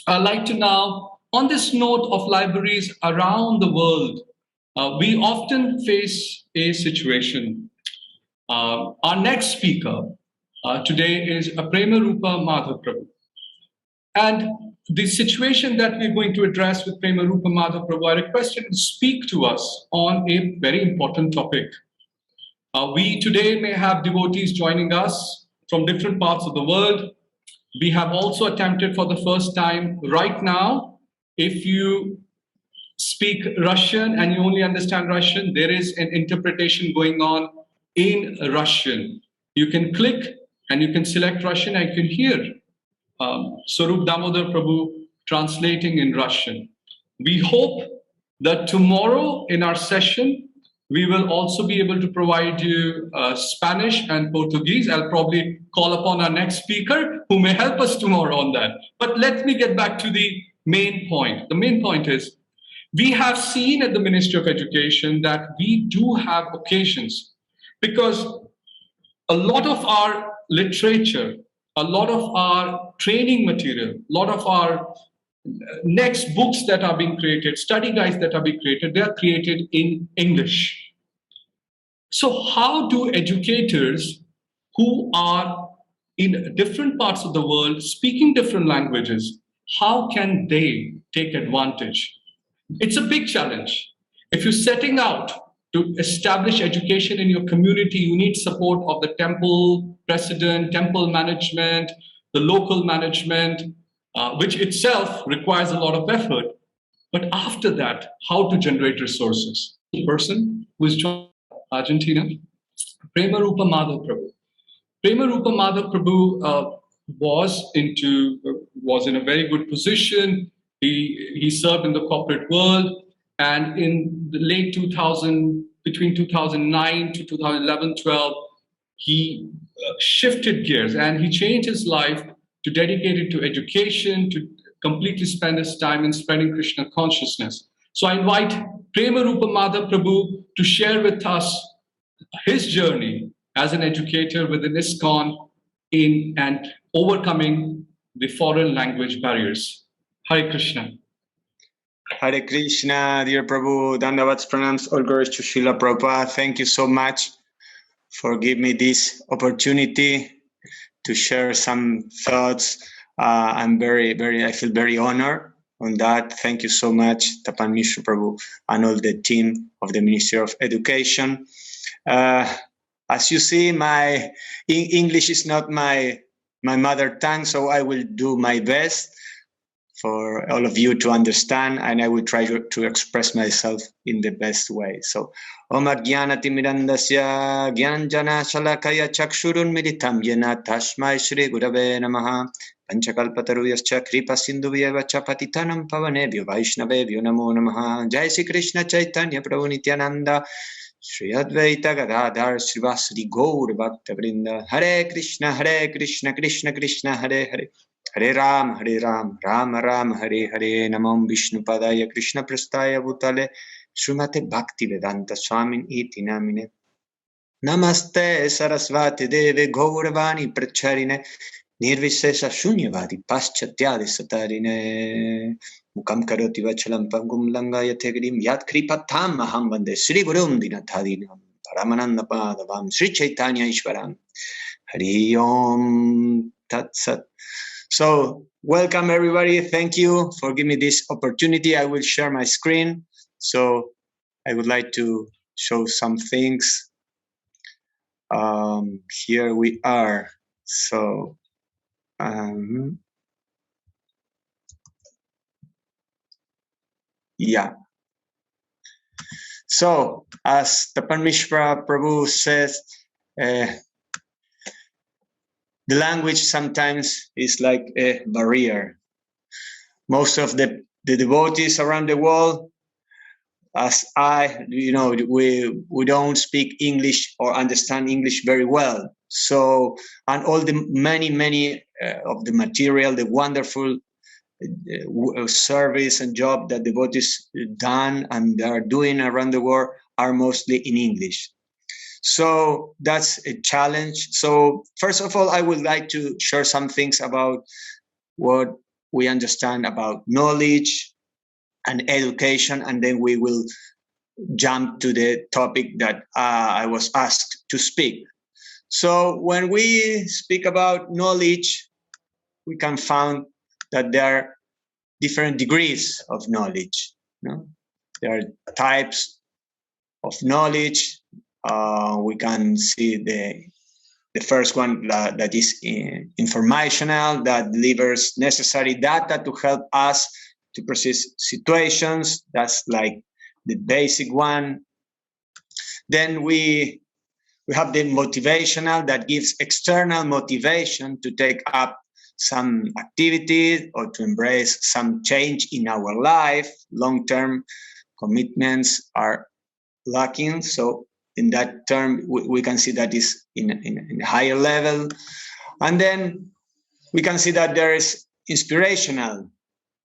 I'd like to now, on this note of libraries around the world, we often face a situation. Our next speaker today is Prema Rupa Madhava Prabhu. And the situation that we're going to address with Prema Rupa Madhava Prabhu, I request him to speak to us on a very important topic. We today may have devotees joining us from different parts of the world. We have also attempted for the first time right now, if you speak Russian and you only understand Russian, there is an interpretation going on in Russian. You can click and you can select Russian and you can hear Swarup Damodar Prabhu translating in Russian. We hope that tomorrow in our session, we will also be able to provide you Spanish and Portuguese. I'll probably call upon our next speaker who may help us tomorrow on that. But let me get back to the main point. The main point is, we have seen at the Ministry of Education that we do have occasions, because a lot of our literature, a lot of our training material, a lot of our next books that are being created, study guides that are being created, they are created in English. So how do educators who are in different parts of the world speaking different languages, how can they take advantage? It's a big challenge. If you're setting out to establish education in your community, you need support of the temple president, temple management, the local management, which itself requires a lot of effort. But after that, how to generate resources? The person who is joining Argentina, Prema Rupa Madhava Prabhu. Prema Rupa Madhava Prabhu was in a very good position. He served in the corporate world, and in the late 2000, between 2009 to 2011-12, he shifted gears and he changed his life to dedicate it to education, to completely spend his time in spreading Krishna consciousness. So I invite Prema Rupa Madhava Prabhu to share with us his journey as an educator within ISKCON and overcoming the foreign language barriers. Hare Krishna. Hare Krishna, dear Prabhu. Dandavats pranams, all glories to Srila Prabhupada. Thank you so much for giving me this opportunity to share some thoughts. I feel very honored on that. Thank you so much, Tapan Mishra Prabhu, and all the team of the Ministry of Education. As you see, my English is not my mother tongue, so I will do my best for all of you to understand, and I will try to express myself in the best way. So, Om Ajnanati Mirandasya Gyanjana Shalakaya Chakshurun Militam Yena Tashmai Shri Gurave Namaha Panchakalpataruyascha Kripa Sindhuvyeva Patitanam Pavanebhyo Vaishnavebhyo Namo Namaha. Jai Sri Krishna Chaitanya Prabhu Nityananda Shri Advaita Gadadhar Srivasadi Gaur Bhakta Vrinda. Hare Krishna Krishna Krishna Hare Hare, Hare Ram Rama Rama Hare Hare. Namam Vishnu Padaya Krishna Prastaya Bhutale Srimate Bhakti Vedanta Swamin Iti Namine. Namaste Sarasvati Deve Gauravani Pracharine Nirvisesa Shunyavadi Paschatyadi Satarine. Mukam Karoti Vachalam Pangum Langaya Tegrim Yat Kripatam Maham Vande Sri Gurum Dinatadinam Paramananda Padavam Sri Chaitanya Ishvaram. Hari Om Tat Sat. So, welcome everybody. Thank you for giving me this opportunity. I will share my screen. So, I would like to show some things. Here we are. So, yeah. So, as Tapan Mishra Prabhu says, the language sometimes is like a barrier. Most of the devotees around the world, as we don't speak English or understand English very well. So, and all the many of the material, the wonderful service and job that devotees done and are doing around the world are mostly in English. So that's a challenge. So first of all, I would like to share some things about what we understand about knowledge and education, and then we will jump to the topic that I was asked to speak. So when we speak about knowledge, we can find that there are different degrees of knowledge. There are types of knowledge. We can see the first one that is informational, that delivers necessary data to help us to process situations. That's like the basic one. Then we have the motivational, that gives external motivation to take up some activity or to embrace some change in our life. Long-term commitments are lacking. So in that term, we can see that is in a higher level. And then we can see that there is inspirational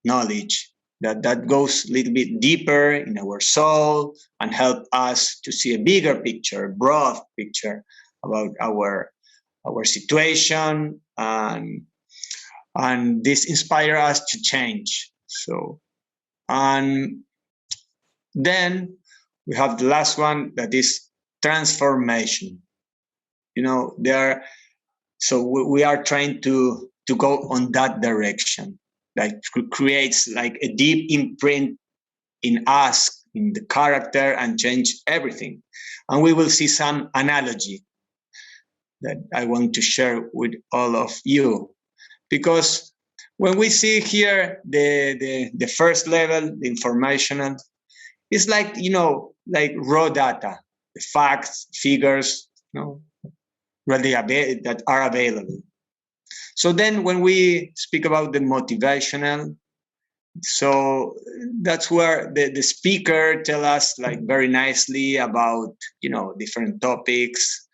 knowledge that goes a little bit deeper in our soul and help us to see a bigger picture, a broad picture about our situation, and this inspire us to change. So, and then we have the last one, that is transformation. So we are trying to go on that direction, like creates like a deep imprint in us, in the character, and change everything. And we will see some analogy that I want to share with all of you, because when we see here the first level, the informational, it's like like raw data, the facts, figures, really that are available. So then when we speak about the motivational, so that's where the speaker tell us like very nicely about different topics.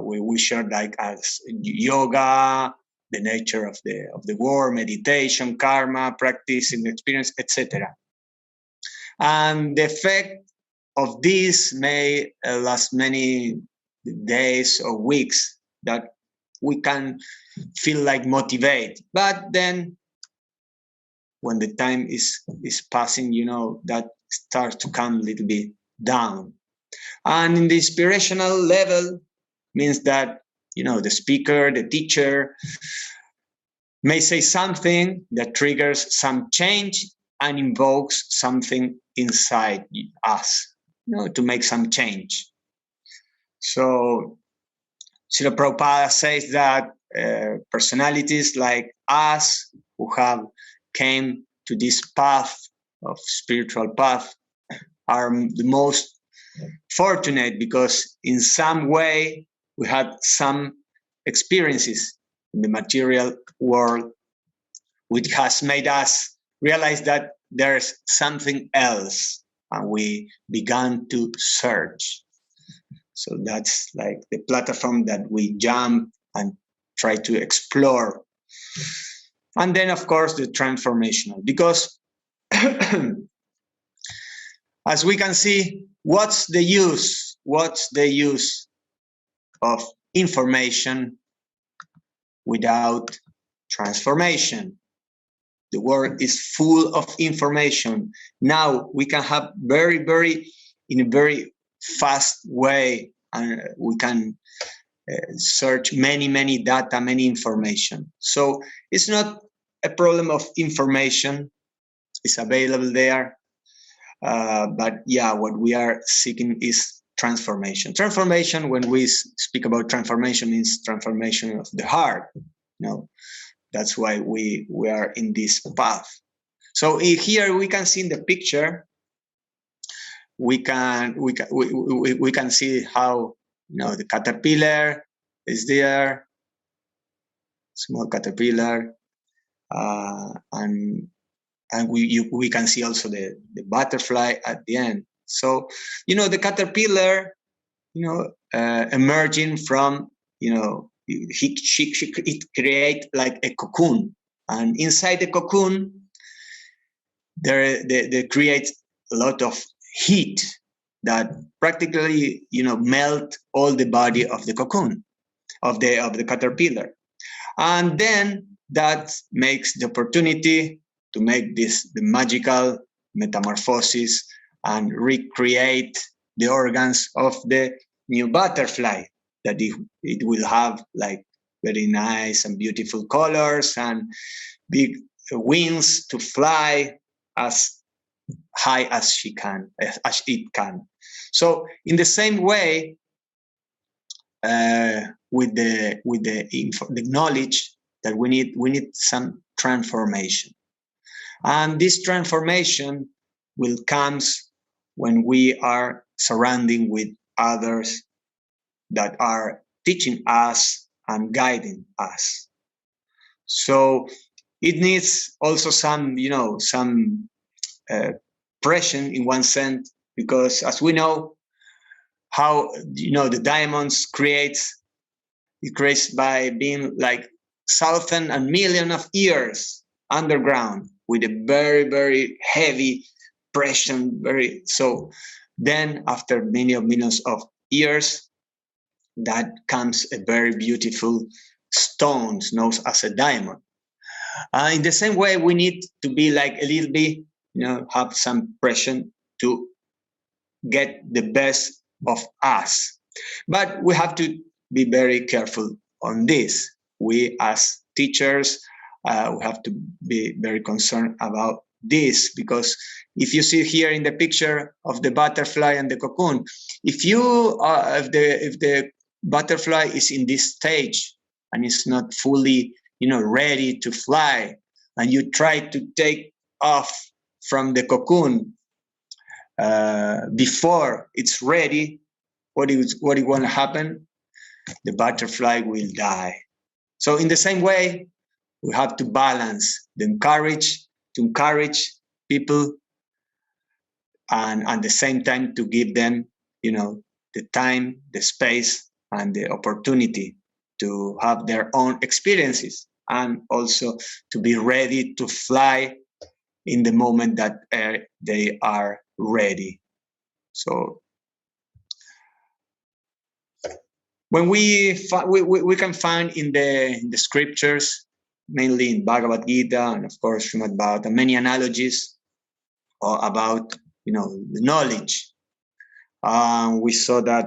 We share like as yoga, the nature of the world, meditation, karma, practicing experience, etc. And the effect of this may last many days or weeks, that we can feel like motivated. But then when the time is passing, that starts to come a little bit down. And in the inspirational level means that, the speaker, the teacher may say something that triggers some change and invokes something inside us, to make some change. So Srila Prabhupada says that personalities like us who have came to this path of spiritual path are the most fortunate, because in some way we had some experiences in the material world which has made us realize that there's something else, and we began to search. So that's like the platform that we jump and try to explore. And then, of course, the transformational, because as we can see, what's the use of information without transformation? The world is full of information. Now we can have in a very fast way, and we can search many data, many information. So it's not a problem of information, it's available there. But yeah, what we are seeking is transformation. Transformation, when we speak about transformation, means transformation of the heart. That's why we are in this path. So here we can see in the picture, we can see how the caterpillar is there, small caterpillar, and we can see also the butterfly at the end. So the caterpillar, emerging from it create like a cocoon, and inside the cocoon they create a lot of heat that practically melt all the body of the cocoon of the caterpillar. And then that makes the opportunity to make the magical metamorphosis and recreate the organs of the new butterfly, that it will have like very nice and beautiful colors and big wings to fly as high as it can. So in the same way, with the knowledge that we need some transformation, and this transformation will comes when we are surrounding with others that are teaching us and guiding us. So it needs also some, some pressure in one sense, because as we know how, the diamonds creates by being like thousands and millions of years underground with a very, very heavy pressure. So then after many millions of years, that comes a very beautiful stone known as a diamond. In the same way, we need to be like a little bit, have some pressure to get the best of us. But we have to be very careful on this. We as teachers, we have to be very concerned about this, because if you see here in the picture of the butterfly and the cocoon, if the butterfly is in this stage and is not fully, ready to fly, and you try to take off from the cocoon before it's ready, what is going to happen? The butterfly will die. So in the same way, we have to balance to encourage people, and at the same time to give them, the time, the space, and the opportunity to have their own experiences, and also to be ready to fly in the moment that they are ready. So when we can find in the scriptures, mainly in Bhagavad Gita and of course Srimad Bhagavatam, many analogies about the knowledge. We saw that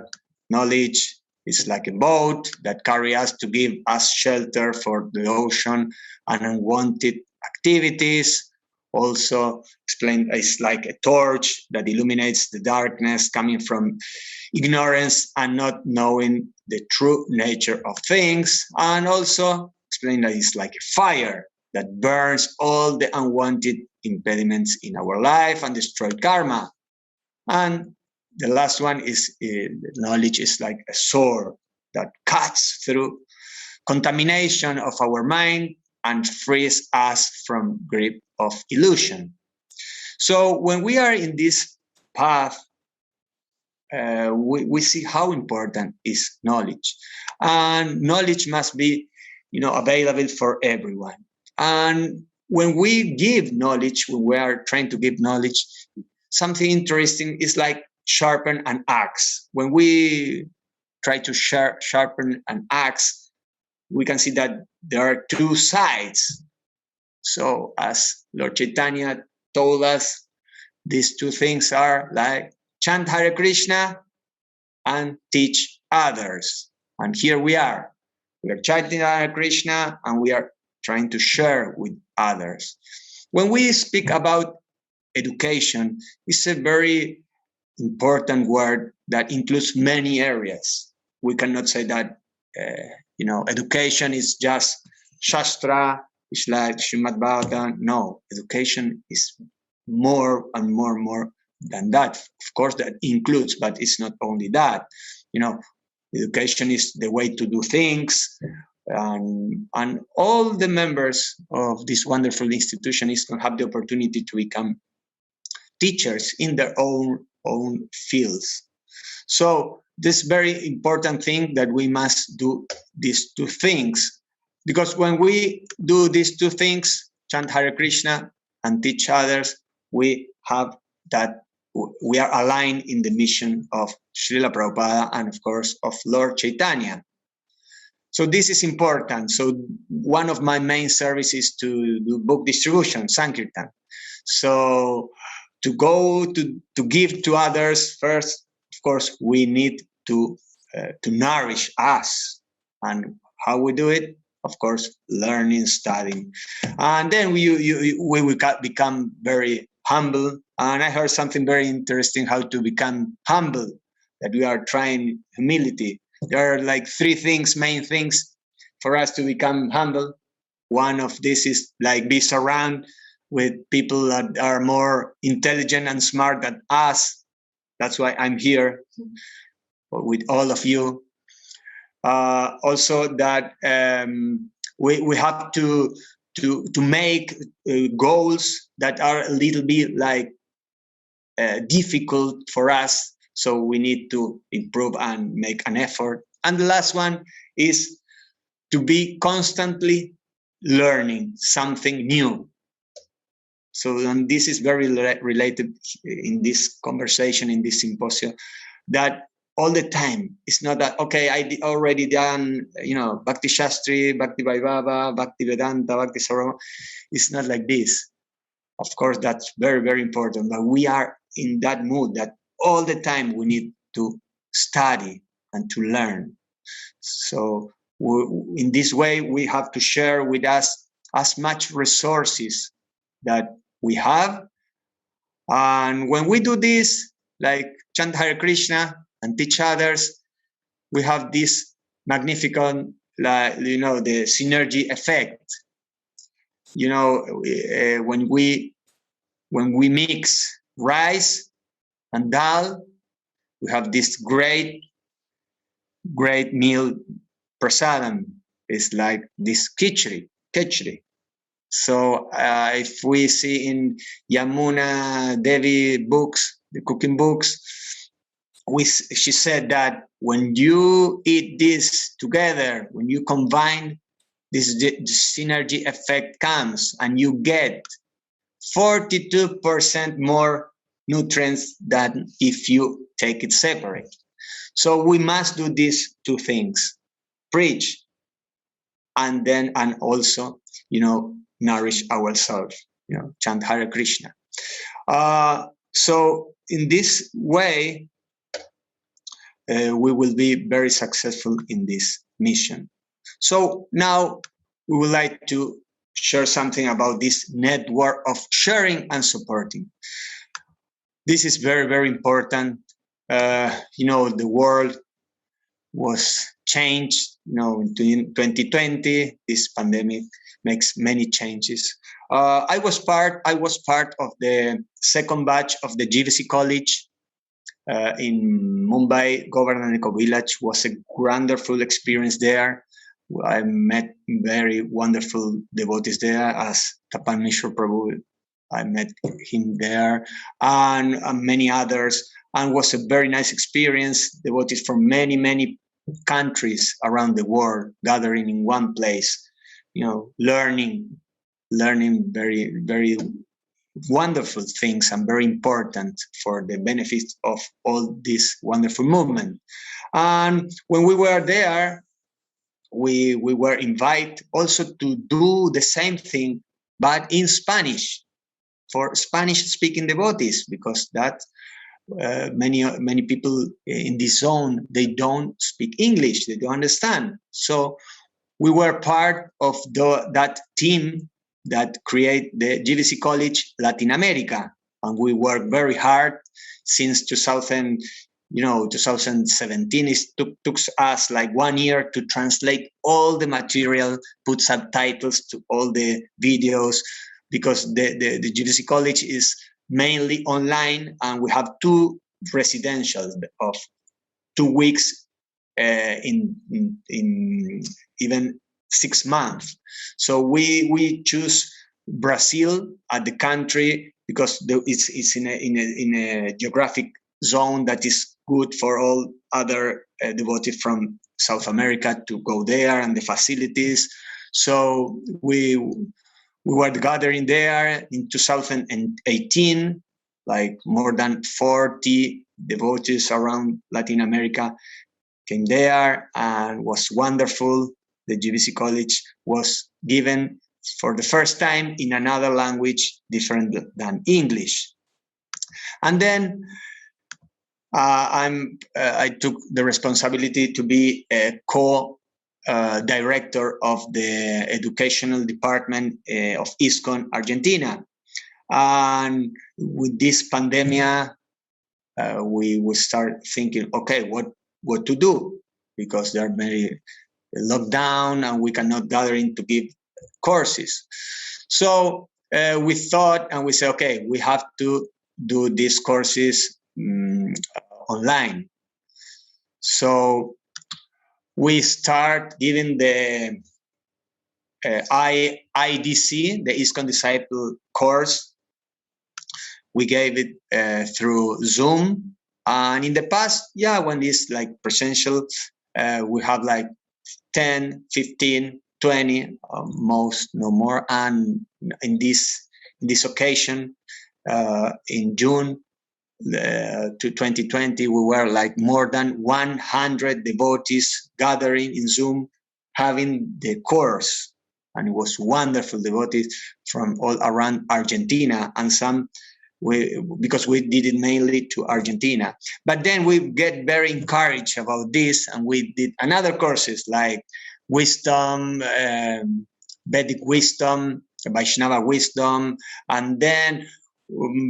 knowledge is like a boat that carries us to give us shelter for the ocean and unwanted activities. Also explained it's like a torch that illuminates the darkness coming from ignorance and not knowing the true nature of things. And also explained that it's like a fire that burns all the unwanted impediments in our life and destroy karma. And the last one is knowledge is like a sword that cuts through contamination of our mind and frees us from grip of illusion. So when we are in this path, we see how important is knowledge, and knowledge must be, available for everyone. And when we give knowledge, when we are trying to give knowledge, something interesting is like sharpen an axe. When we try to sharpen an axe, we can see that there are two sides. So as Lord Chaitanya told us, these two things are like chant Hare Krishna and teach others. And here we are chanting Hare Krishna and we are trying to share with others. When we speak about education, it's a very important word that includes many areas. We cannot say that, education is just Shastra, it's like Srimad Bhagavatam. No, education is more and more than that. Of course, that includes, but it's not only that. Education is the way to do things, and all the members of this wonderful institution is going to have the opportunity to become teachers in their own fields. So this very important thing that we must do these two things, because when we do these two things, chant Hare Krishna and teach others, we have that we are aligned in the mission of Srila Prabhupada and of course of Lord Chaitanya. So this is important. So one of my main services to do book distribution, Sankirtan. So to go to give to others first, of course, we need to nourish us. And how we do it? Of course, learning, studying. And then we will become very humble. And I heard something very interesting, how to become humble, that we are trying humility. There are like three things, main things for us to become humble. One of this is like be surrounded with people that are more intelligent and smart than us. That's why I'm here with all of you. Also that we have to make goals that are a little bit like difficult for us. So we need to improve and make an effort. And the last one is to be constantly learning something new. So and this is very related in this conversation, in this symposium, that all the time, it's not that, okay, I already done, Bhakti Shastri, Bhakti Vaibhava, Bhakti Vedanta, Bhakti Sarvama. It's not like this. Of course, that's very, very important, but we are in that mood that all the time we need to study and to learn. So in this way, we have to share with us as much resources that we have. And when we do this, like chant Hare Krishna and teach others, we have this magnificent, the synergy effect. When we mix rice and dal, we have this great meal, prasadam. It's like this khichdi. So if we see in Yamuna Devi books, the cooking books, she said that when you eat this together, when you combine, this synergy effect comes and you get 42% more nutrients than if you take it separate. So we must do these two things: preach and also, nourish ourselves, chant Hare Krishna. So in this way, we will be very successful in this mission. So now we would like to share something about this network of sharing and supporting. This is very, very important. The world was changed, in 2020, this pandemic makes many changes. I was part of the second batch of the GVC College in Mumbai. Governor Eco Village was a wonderful experience there. I met very wonderful devotees there, as Tapan Mishra Prabhu. I met him there, and many others, and was a very nice experience. Devotees from many, many countries around the world gathering in one place, learning very, very wonderful things and very important for the benefits of all this wonderful movement. And when we were there, we were invited also to do the same thing, but in Spanish, for Spanish-speaking devotees, because that many people in this zone, they don't speak English, they don't understand. So we were part of that team that create the GVC College Latin America, and we worked very hard since 2017. It took us like 1 year to translate all the material, put subtitles to all the videos, because the GVC College is mainly online, and we have 2 residentials of 2 weeks in even 6 months. So we choose Brazil as the country because it's in a geographic zone that is good for all other devotees from South America to go there, and the facilities. So we were gathering there in 2018, like more than 40 devotees around Latin America came there, and was wonderful. the GBC College was given for the first time in another language different than English. And then I took the responsibility to be a co-director of the educational department of ISKCON Argentina. And with this pandemic, we would start thinking, okay, what to do? Because there are many lockdown and we cannot gather in to give courses. So we thought and we said, okay, we have to do these courses online. So we start giving the IDC, the ISKCON Disciple course. We gave it through Zoom. And in the past, when it's like presential, we have like 10, 15, 20, most, no more. And in this occasion, in June to 2020, we were like more than 100 devotees gathering in Zoom, having the course. And it was wonderful, devotees from all around Argentina, and some because we did it mainly to Argentina. But then we get very encouraged about this, and we did another courses like wisdom, Vedic wisdom, Vaishnava wisdom, and then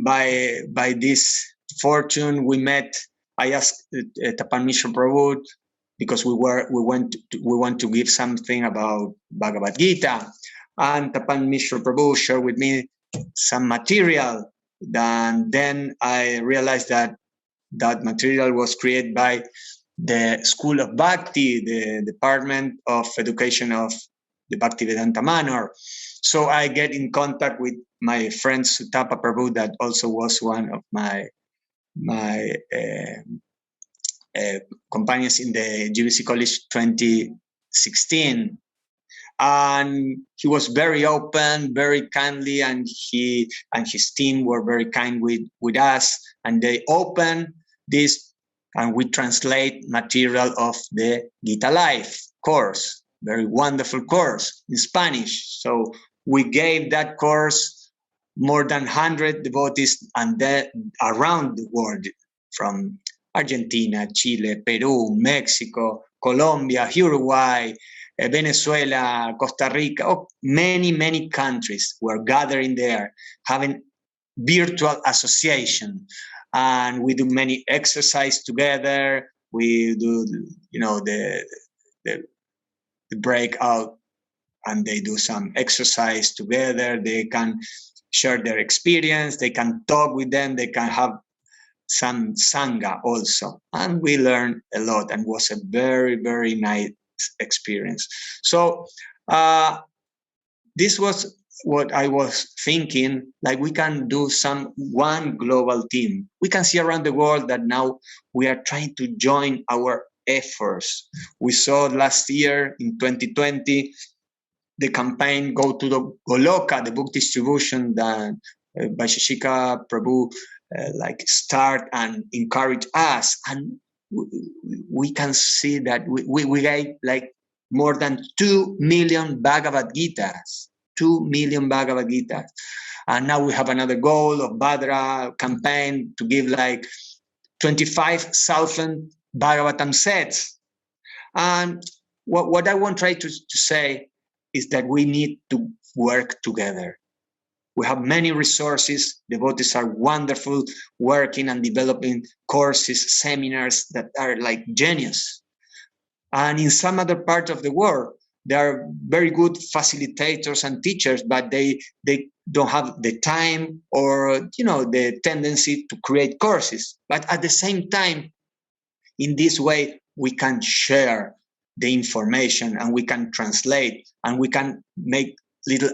by this fortune we met. I asked Tapan Mishra Prabhu because we want to give something about Bhagavad Gita, and Tapan Mishra Prabhu shared with me some material. And then I realized that material was created by the School of Bhakti, the Department of Education of the Bhaktivedanta Manor. So I get in contact with my friend Sutapa Prabhu, that also was one of my companions in the GBC College 2016. And he was very open, very kindly, and he and his team were very kind with us. And they opened this, and we translate material of the Gita Life course, very wonderful course in Spanish. So we gave that course more than 100 devotees and around the world, from Argentina, Chile, Peru, Mexico, Colombia, Uruguay, Venezuela, Costa Rica, many countries were gathering there, having virtual association, and we do many exercise together. We do, the breakout, and they do some exercise together. They can share their experience. They can talk with them. They can have some sangha also, and we learned a lot, and was a very nice experience. So this was what I was thinking, like we can do one global team. We can see around the world that now we are trying to join our efforts. We saw last year in 2020 the campaign Go to the Goloka, the book distribution that Vaisheshika Prabhu start and encourage us, and we can see that we gave like more than 2 million Bhagavad Gitas, 2 million Bhagavad Gitas. And now we have another goal of Bhadra campaign to give like 25,000 Bhagavatam sets. And what I want to try to say is that we need to work together. We have many resources. Devotees are wonderful, working and developing courses, seminars that are like genius. And in some other part of the world, there are very good facilitators and teachers, but they don't have the time or the tendency to create courses. But at the same time, in this way, we can share the information, and we can translate, and we can make little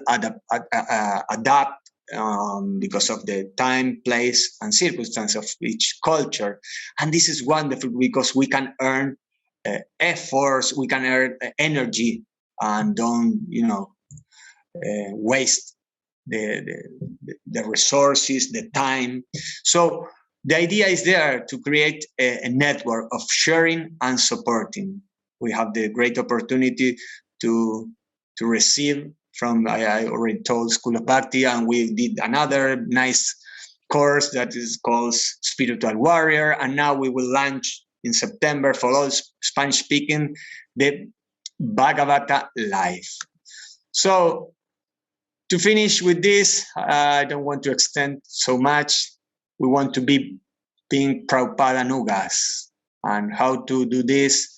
adapt because of the time, place, and circumstance of each culture. And this is wonderful because we can earn efforts, we can earn energy, and don't waste the resources, the time. So the idea is there to create a network of sharing and supporting. We have the great opportunity to receive from, I already told, School of Bhakti, and we did another nice course that is called Spiritual Warrior, and now we will launch in September for all Spanish speaking the Bhagavata Live. So to finish with this, I don't want to extend so much. We want to be being Prabhupada Nugas. And how to do this?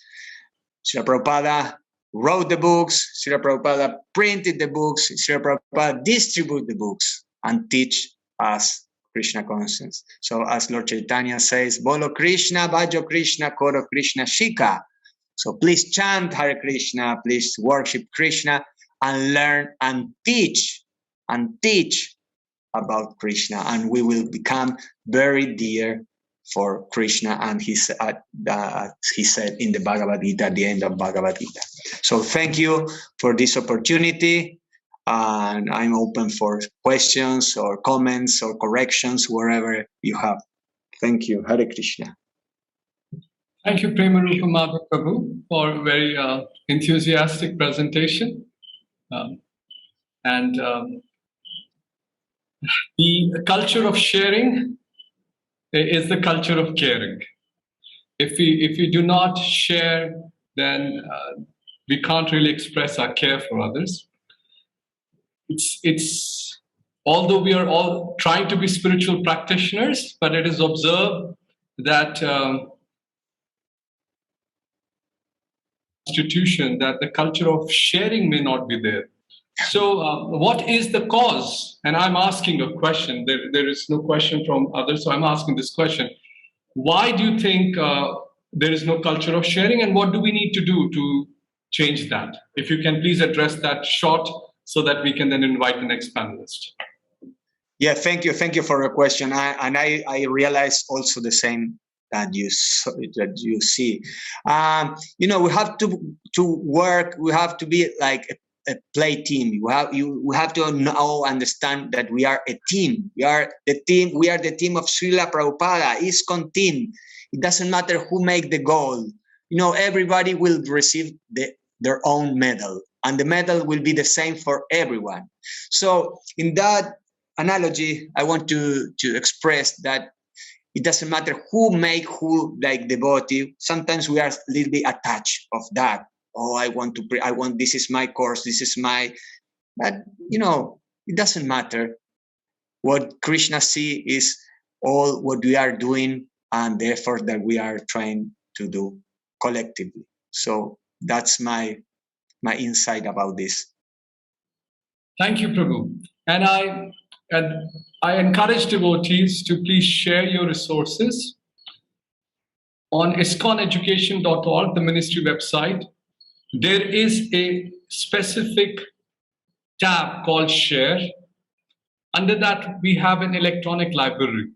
Srila Prabhupada wrote the books, Srila Prabhupada printed the books, Srila Prabhupada distributed the books and teach us Krishna consciousness. So as Lord Chaitanya says, Bolo Krishna, Bhajo Krishna, Koro Krishna, Shika. So please chant Hare Krishna, please worship Krishna and learn and teach about Krishna, and we will become very dear for Krishna. And he said in the Bhagavad Gita, at the end of Bhagavad Gita. So thank you for this opportunity, and I'm open for questions or comments or corrections, wherever you have. Thank you. Hare Krishna. Thank you, Prema Rupa Madhava Prabhu, for a very enthusiastic presentation. The culture of sharing is the culture of caring. If we do not share, then we can't really express our care for others. It's although we are all trying to be spiritual practitioners, but it is observed that institution that the culture of sharing may not be there. So what is the cause? And I'm asking a question. There is no question from others, so I'm asking this question. Why do you think there is no culture of sharing, and what do we need to do to change that? If you can please address that short so that we can then invite the next panelist. Yeah, thank you. Thank you for your question. I realize also the same that you see. We have to work. We have to be like a play team. We have to understand that we are a team. We are the team. We are the team of Srila Prabhupada, ISKCON team. It doesn't matter who make the goal. Everybody will receive their own medal, and the medal will be the same for everyone. So in that analogy, I want to express that it doesn't matter who make who like devotee. Sometimes we are a little bit attached of that. Oh, I want this is my course, this is my, but it doesn't matter. What Krishna see is all what we are doing and the effort that we are trying to do collectively. So that's my insight about this. Thank you, Prabhu. And I encourage devotees to please share your resources on ISKCONeducation.org, the ministry website. There is a specific tab called Share. Under that, we have an electronic library.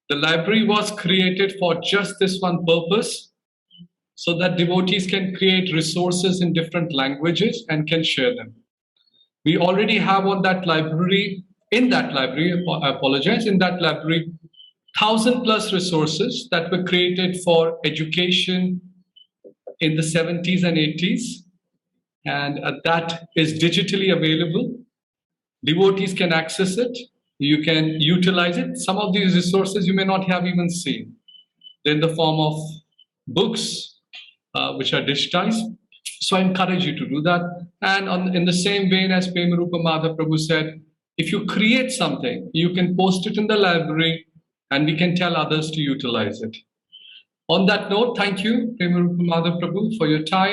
The library was created for just this one purpose, so that devotees can create resources in different languages and can share them. We already have in that library, in that library, 1,000+ resources that were created for education in the 70s and 80s, and that is digitally available. Devotees can access it. You can utilize it. Some of these resources you may not have even seen. They're in the form of books, which are digitized. So I encourage you to do that. And in the same vein as Prema Rupa Madhava Prabhu said, if you create something, you can post it in the library and we can tell others to utilize it. On that note, thank you, Prema Rupa Madhava Prabhu, for your time.